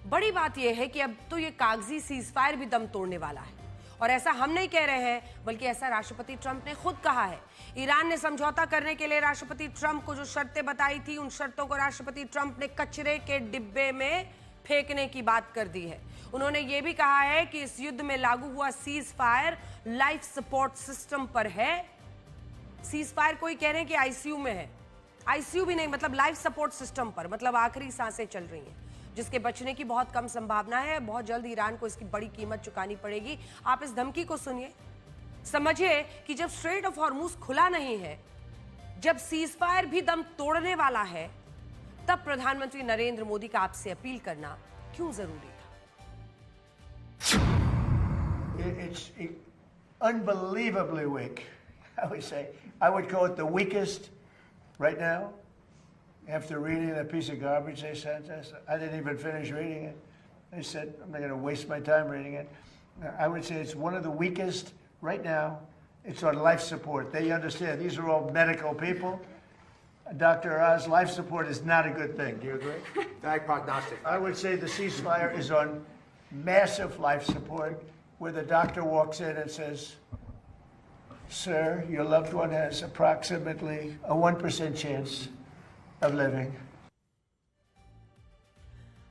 बड़ी बात यह है कि अब तो ये कागजी सीज फायर भी दम तोड़ने वाला है। और ऐसा हम नहीं कह रहे हैं, बल्कि ऐसा राष्ट्रपति ट्रंप ने खुद कहा है। ईरान ने समझौता करने के लिए राष्ट्रपति ट्रंप को जो शर्तें बताई थी, उन शर्तों को राष्ट्रपति ट्रंप ने कचरे के डिब्बे में फेंकने की बात कर दी है। उन्होंने ये भी कहा है कि इस युद्ध में लागू हुआ cease fire life support system पर है। सीज फायर कोई कह रहे हैं कि आईसीयू में है, आईसीयू भी नहीं, मतलब लाइफ सपोर्ट सिस्टम पर, मतलब आखिरी सांसें चल रही हैं, जिसके बचने की बहुत कम संभावना है। बहुत जल्द ईरान को इसकी बड़ी कीमत चुकानी पड़ेगी। आप इस धमकी को सुनिए, समझिए कि जब स्ट्रेट ऑफ हॉर्मुज खुला नहीं है, जब सीज फायर भी दम तोड़ने वाला है, तब प्रधानमंत्री नरेंद्र मोदी का आपसे अपील करना क्यों जरूरी था। It's unbelievably weak. I would say I would call it the weakest right now. After reading that piece of garbage they sent us, I didn't even finish reading it. They said I'm not going to waste my time reading it. I would say it's one of the weakest right now. It's on life support. They understand these are all medical people. Dr. Oz, life support is not a good thing. Do you agree? Bad prognostic. I would say the ceasefire is on massive life support, where the doctor walks in and says, "Sir, your loved one has approximately a 1% chance of living."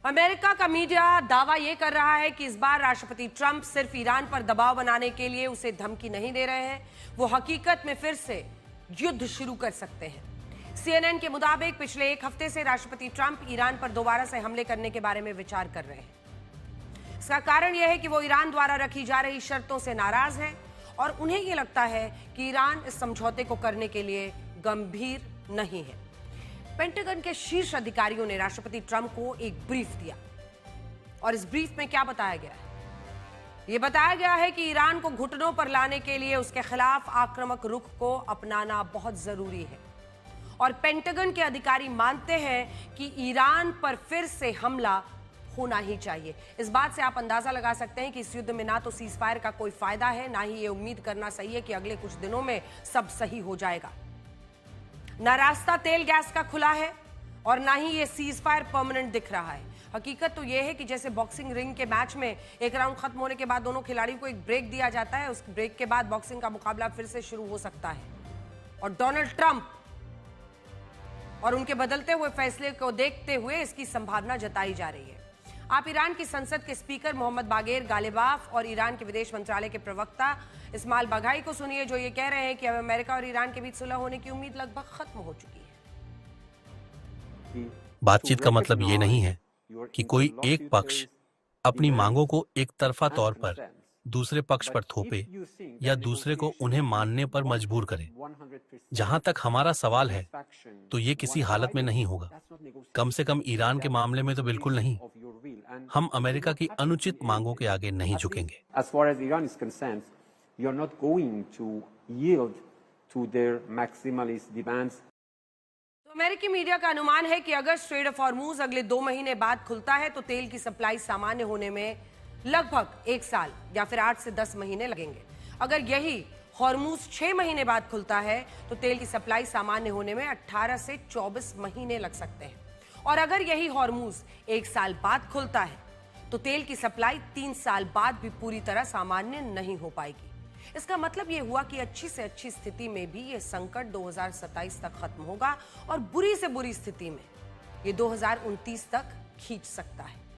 America का media दावा यह कर रहा है कि इस बार राष्ट्रपति Trump सिर्फ ईरान पर दबाव बनाने के लिए उसे धमकी नहीं दे रहे हैं, वो हकीकत में फिर से युद्ध शुरू कर सकते हैं। CNN के मुताबिक पिछले एक हफ्ते से राष्ट्रपति ट्रंप ईरान पर दोबारा से हमले करने के बारे में विचार कर रहे हैं। इसका कारण यह है कि वो ईरान द्वारा रखी जा रही शर्तों से नाराज हैं और उन्हें यह लगता है कि ईरान इस समझौते को करने के लिए गंभीर नहीं है। पेंटागन के शीर्ष अधिकारियों ने राष्ट्रपति ट्रंप को एक ब्रीफ दिया और इस ब्रीफ में क्या बताया गया है? यह बताया गया है कि ईरान को घुटनों पर लाने के लिए उसके खिलाफ आक्रामक रुख को अपनाना बहुत जरूरी है और पेंटागन के अधिकारी मानते हैं कि ईरान पर फिर से हमला होना ही चाहिए। इस बात से आप अंदाजा लगा सकते हैं कि इस युद्ध में ना तो सीज फायर का कोई फायदा है, ना ही ये उम्मीद करना सही है कि अगले कुछ दिनों में सब सही हो जाएगा। ना रास्ता तेल गैस का खुला है और ना ही ये सीज फायर परमानेंट दिख रहा है। हकीकत तो यह है कि जैसे बॉक्सिंग रिंग के मैच में एक राउंड खत्म होने के बाद दोनों खिलाड़ियों को एक ब्रेक दिया जाता है, उस ब्रेक के बाद बॉक्सिंग का मुकाबला फिर से शुरू हो सकता है और डोनाल्ड ट्रंप और उनके बदलते हुए फैसले को देखते हुए इसकी संभावना जताई जा रही है। आप ईरान की संसद के स्पीकर मोहम्मद बागेर गालिबाफ और ईरान के विदेश मंत्रालय के प्रवक्ता इस्माइल बाघाई को सुनिए, जो ये कह रहे हैं कि अब अमेरिका और ईरान के बीच सुलह होने की उम्मीद लगभग खत्म हो चुकी है। बातचीत का मतलब ये नहीं है कि कोई एक पक्ष अपनी मांगों को एक तरफा तौर पर दूसरे पक्ष पर थोपे या दूसरे को उन्हें मानने पर मजबूर करे। जहां तक हमारा सवाल है, तो ये किसी हालत में नहीं होगा, कम से कम ईरान के मामले में तो बिल्कुल नहीं। हम अमेरिका की अनुचित मांगों के आगे नहीं झुकेंगे। तो अमेरिकी मीडिया का अनुमान है कि अगर स्ट्रेट ऑफ हॉर्मुज अगले 2 महीने बाद खुलता है तो तेल की सप्लाई सामान्य होने में लगभग 1 साल या फिर 8 से 10 महीने लगेंगे। अगर यही हॉर्मुज 6 महीने बाद खुलता है तो तेल की सप्लाई सामान्य होने में 18 से 24 महीने लग सकते हैं और अगर यही हॉर्मुज 1 साल बाद खुलता है तो तेल की सप्लाई 3 साल बाद भी पूरी तरह सामान्य नहीं हो पाएगी। इसका मतलब यह हुआ कि अच्छी से अच्छी स्थिति में भी यह संकट 2027 तक खत्म होगा और बुरी से बुरी स्थिति में यह 2029 तक खींच सकता है।